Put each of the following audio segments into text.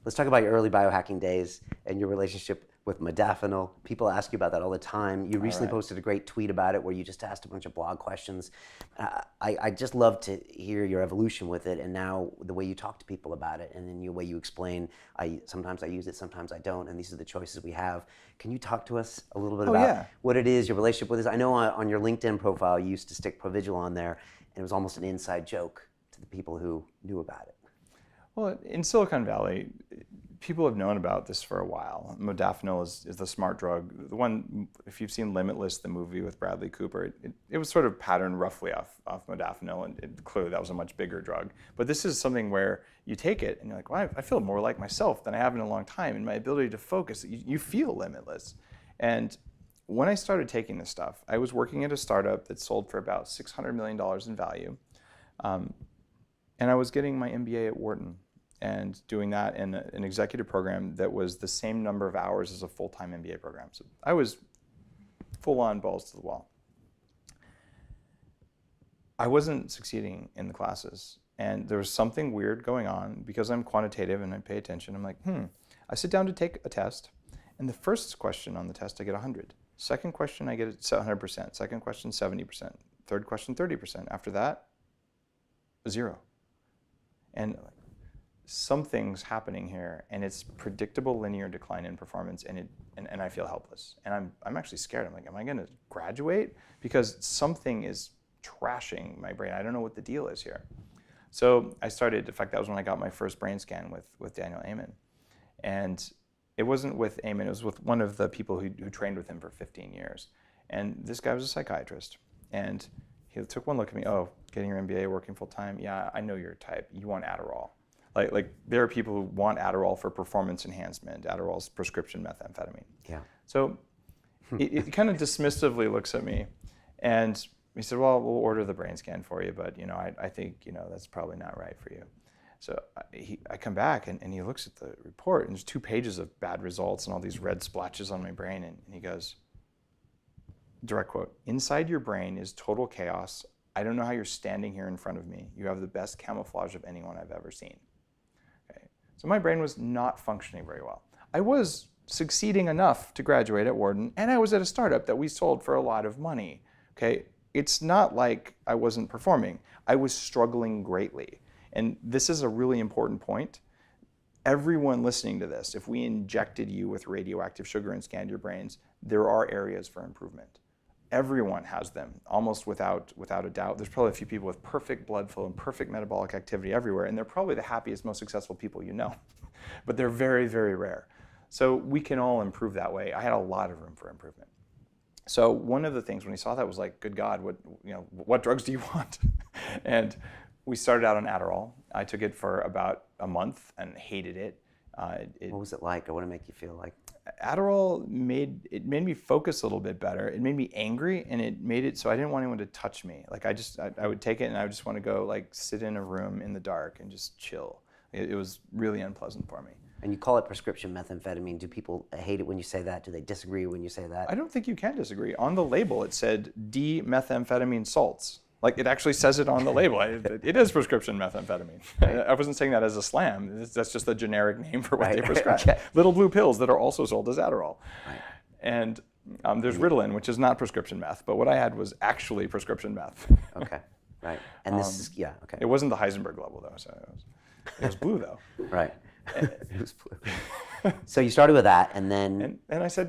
Let's talk about your early biohacking days and your relationship with modafinil. People ask you about that all the time. You recently posted a great tweet about it where you just asked a bunch of blog questions. I just love to hear your evolution with it, and now the way you talk to people about it, and then the way you explain, sometimes I use it, sometimes I don't, and these are the choices we have. Can you talk to us a little bit about what it is, your relationship with this? I know on your LinkedIn profile you used to stick Provigil on there, and it was almost an inside joke to the people who knew about it. Well, in Silicon Valley, people have known about this for a while. Modafinil is the smart drug. The one, if you've seen Limitless, the movie with Bradley Cooper, it was sort of patterned roughly off Modafinil, and clearly that was a much bigger drug. But this is something where you take it and you're like, well, I feel more like myself than I have in a long time, and my ability to focus, you feel limitless. And when I started taking this stuff, I was working at a startup that sold for about $600 million in value. And I was getting my MBA at Wharton and doing that in an executive program that was the same number of hours as a full-time MBA program. So I was full-on balls to the wall. I wasn't succeeding in the classes, and there was something weird going on because I'm quantitative and I pay attention. I'm like, I sit down to take a test, and the first question on the test I get 100. Second question I get 100%. Second question 70%. Third question 30%. After that, 0. And something's happening here, and it's predictable linear decline in performance, and I feel helpless. And I'm actually scared. I'm like, am I going to graduate? Because something is trashing my brain. I don't know what the deal is here. So I started, in fact, that was when I got my first brain scan with Daniel Amen. And it wasn't with Amen, it was with one of the people who trained with him for 15 years. And this guy was a psychiatrist. And he took one look at me, oh, getting your MBA, working full time, yeah, I know your type. You want Adderall. Like there are people who want Adderall for performance enhancement. Adderall's prescription methamphetamine. Yeah. So it kind of dismissively looks at me, and he said, well, we'll order the brain scan for you, but I think that's probably not right for you. So I come back and he looks at the report, and there's 2 pages of bad results and all these red splotches on my brain, and he goes, direct quote, "Inside your brain is total chaos. I don't know how you're standing here in front of me. You have the best camouflage of anyone I've ever seen." Okay. So my brain was not functioning very well. I was succeeding enough to graduate at Wharton, and I was at a startup that we sold for a lot of money. Okay. It's not like I wasn't performing. I was struggling greatly. And this is a really important point. Everyone listening to this, if we injected you with radioactive sugar and scanned your brains, there are areas for improvement. Everyone has them, almost without a doubt. There's probably a few people with perfect blood flow and perfect metabolic activity everywhere, and they're probably the happiest, most successful people you know. But they're very, very rare. So we can all improve that way. I had a lot of room for improvement. So one of the things when he saw that was like, good God, what drugs do you want? And we started out on Adderall. I took it for about a month and hated it. What was it like? I want to make you feel like. Adderall made me focus a little bit better. It made me angry, and it made it so I didn't want anyone to touch me. Like I would take it and I would just want to go like sit in a room in the dark and just chill. It was really unpleasant for me. And you call it prescription methamphetamine. Do people hate it when you say that? Do they disagree when you say that? I don't think you can disagree. On the label it said D-methamphetamine salts. Like it actually says it on the label. It is prescription methamphetamine. Right. I wasn't saying that as a slam. That's just the generic name for what they prescribe. Okay. Little blue pills that are also sold as Adderall. Right. And there's Ritalin, which is not prescription meth, but what I had was actually prescription meth. Okay, right. And this is, yeah, okay. It wasn't the Heisenberg level though, so it was blue though. Right, it was blue. So you started with that, and then... And I said,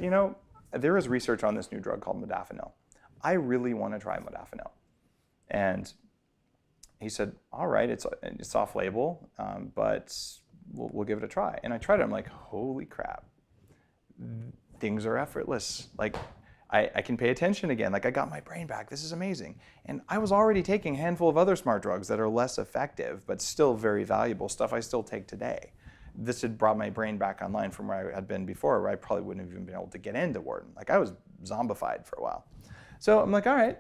there is research on this new drug called Modafinil. I really want to try Modafinil. And he said, all right, it's off-label, but we'll give it a try. And I tried it. I'm like, holy crap, things are effortless. Like, I can pay attention again. Like, I got my brain back. This is amazing. And I was already taking a handful of other smart drugs that are less effective, but still very valuable, stuff I still take today. This had brought my brain back online from where I had been before, where I probably wouldn't have even been able to get into Wharton. Like, I was zombified for a while. So I'm like, all right.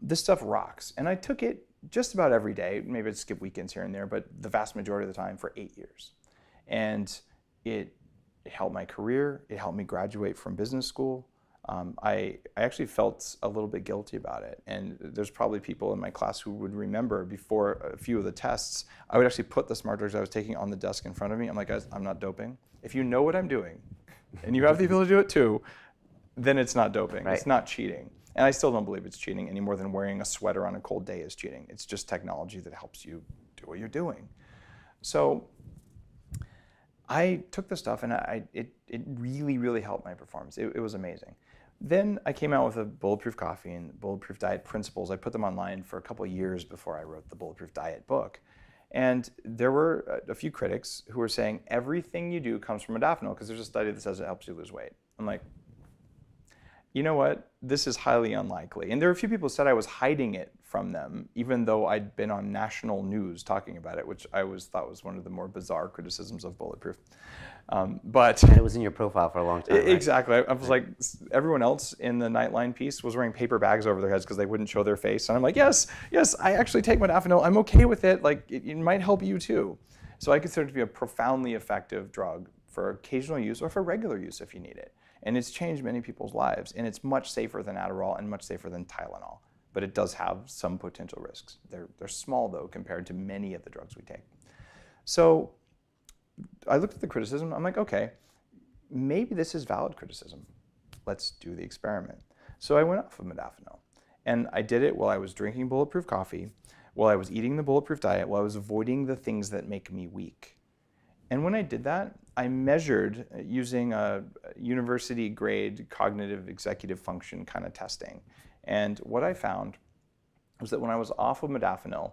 This stuff rocks. And I took it just about every day. Maybe I'd skip weekends here and there, but the vast majority of the time for 8 years. And it helped my career. It helped me graduate from business school. I actually felt a little bit guilty about it. And there's probably people in my class who would remember before a few of the tests, I would actually put the smart drugs I was taking on the desk in front of me. I'm like, guys, I'm not doping. If you know what I'm doing, and you have the ability to do it too, then it's not doping. Right. It's not cheating. And I still don't believe it's cheating any more than wearing a sweater on a cold day is cheating. It's just technology that helps you do what you're doing. So I took the stuff and it really, really helped my performance. It was amazing. Then I came out with a Bulletproof Coffee and Bulletproof Diet principles. I put them online for a couple of years before I wrote the Bulletproof Diet book. And there were a few critics who were saying everything you do comes from modafinil because there's a study that says it helps you lose weight. I'm like, you know what? This is highly unlikely. And there were a few people who said I was hiding it from them, even though I'd been on national news talking about it, which I always thought was one of the more bizarre criticisms of Bulletproof. But and it was in your profile for a long time. Right? Exactly. I was like, everyone else in the Nightline piece was wearing paper bags over their heads because they wouldn't show their face. And I'm like, yes, I actually take modafinil. I'm okay with it. Like, it might help you too. So I consider it to be a profoundly effective drug for occasional use or for regular use if you need it. And it's changed many people's lives. And it's much safer than Adderall and much safer than Tylenol. But it does have some potential risks. They're small, though, compared to many of the drugs we take. So I looked at the criticism. I'm like, okay, maybe this is valid criticism. Let's do the experiment. So I went off of modafinil. And I did it while I was drinking Bulletproof Coffee, while I was eating the Bulletproof Diet, while I was avoiding the things that make me weak. And when I did that, I measured using a university-grade cognitive executive function kind of testing. And what I found was that when I was off of modafinil,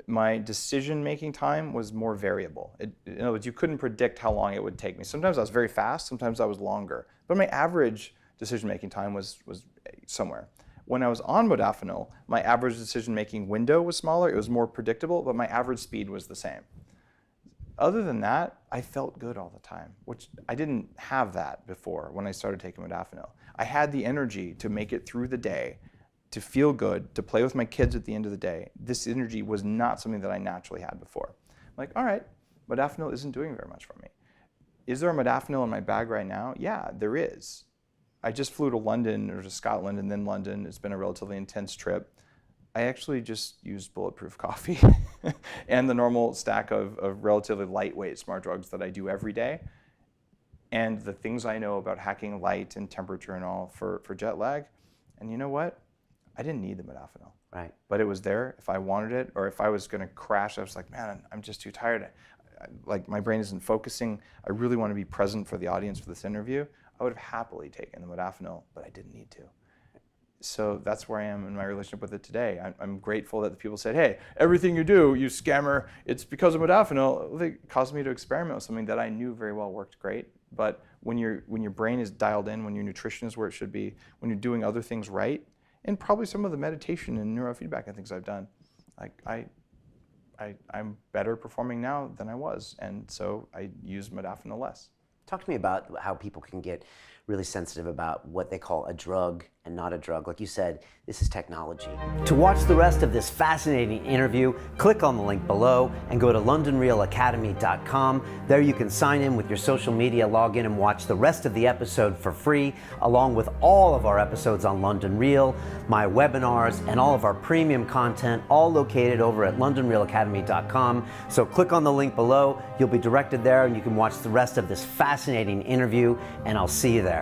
my decision-making time was more variable. In other words, you couldn't predict how long it would take me. Sometimes I was very fast, sometimes I was longer. But my average decision-making time was somewhere. When I was on modafinil, my average decision-making window was smaller, it was more predictable, but my average speed was the same. Other than that, I felt good all the time, which I didn't have that before when I started taking modafinil. I had the energy to make it through the day, to feel good, to play with my kids at the end of the day. This energy was not something that I naturally had before. I'm like, all right, modafinil isn't doing very much for me. Is there a modafinil in my bag right now? Yeah, there is. I just flew to London or to Scotland and then London. It's been a relatively intense trip. I actually just used Bulletproof Coffee and the normal stack of relatively lightweight smart drugs that I do every day. And the things I know about hacking light and temperature and all for jet lag. And you know what? I didn't need the modafinil. Right. But it was there if I wanted it, or if I was going to crash, I was like, man, I'm just too tired. Like my brain isn't focusing. I really want to be present for the audience for this interview. I would have happily taken the modafinil, but I didn't need to. So that's where I am in my relationship with it today. I'm grateful that the people said, hey, everything you do, you scammer, it's because of modafinil. It caused me to experiment with something that I knew very well worked great. But when your brain is dialed in, when your nutrition is where it should be, when you're doing other things right, and probably some of the meditation and neurofeedback and things I've done, like I'm better performing now than I was. And so I use modafinil less. Talk to me about how people can get really sensitive about what they call a drug and not a drug. Like you said, this is technology. To watch the rest of this fascinating interview, click on the link below and go to londonrealacademy.com. There you can sign in with your social media, log in and watch the rest of the episode for free, along with all of our episodes on London Real, my webinars, and all of our premium content, all located over at londonrealacademy.com. So click on the link below, you'll be directed there and you can watch the rest of this fascinating interview, and I'll see you there.